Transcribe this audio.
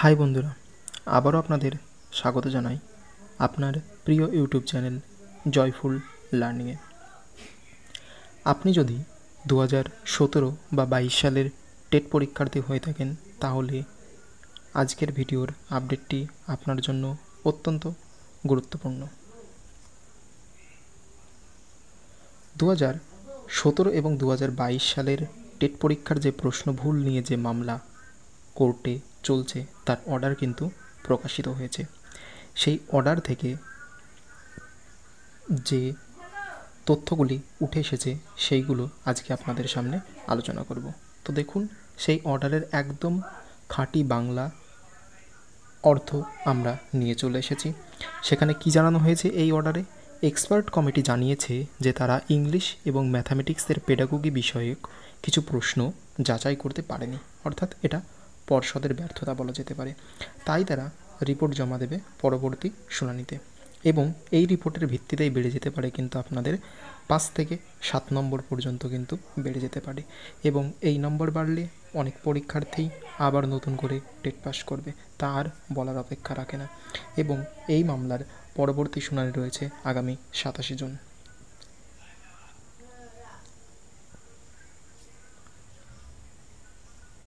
High বন্ধুরা, আবারও আপনাদের স্বাগত জানাই আপনার প্রিয় ইউটিউব চ্যানেল জয়ফুল লার্নিংয়ে। আপনি যদি 2017 বা 22 সালের টেট পরীক্ষার্থী হয়ে থাকেন তাহলে আজকের ভিডিওর আপডেটটি আপনার জন্য অত্যন্ত গুরুত্বপূর্ণ। 2017 এবং 2022 সালের টেট পরীক্ষার যে প্রশ্ন ভুল নিয়ে যে মামলা কোর্টে চলছে তার অর্ডার কিন্তু প্রকাশিত হয়েছে। সেই অর্ডার থেকে যে তথ্যগুলি উঠে এসেছে সেইগুলো আজকে আপনাদের সামনে আলোচনা করব। তো দেখুন, সেই অর্ডারের একদম খাঁটি বাংলা অর্থ আমরা নিয়ে চলে এসেছি। সেখানে কি জানানো হয়েছে এই অর্ডারে? এক্সপার্ট কমিটি জানিয়েছে যে তারা ইংলিশ এবং ম্যাথামেটিক্সের পেডাগোগি বিষয়ক কিছু প্রশ্ন যাচাই করতে পারেনি, অর্থাৎ এটা পর্ষদের ব্যর্থতা বলা যেতে পারে। তাই তারা রিপোর্ট জমা দেবে পরবর্তী শুনানিতে, এবং এই রিপোর্টের ভিত্তিতেই বেড়ে যেতে পারে কিন্তু আপনাদের 5 থেকে 7 নম্বর পর্যন্ত কিন্তু বেড়ে যেতে পারে, এবং এই নম্বর বাড়লে অনেক পরীক্ষার্থী আবার নতুন করে টেট পাস করবে, তা আর বলার অপেক্ষা রাখে না। এবং এই মামলার পরবর্তী শুনানি রয়েছে আগামী 27 জুন।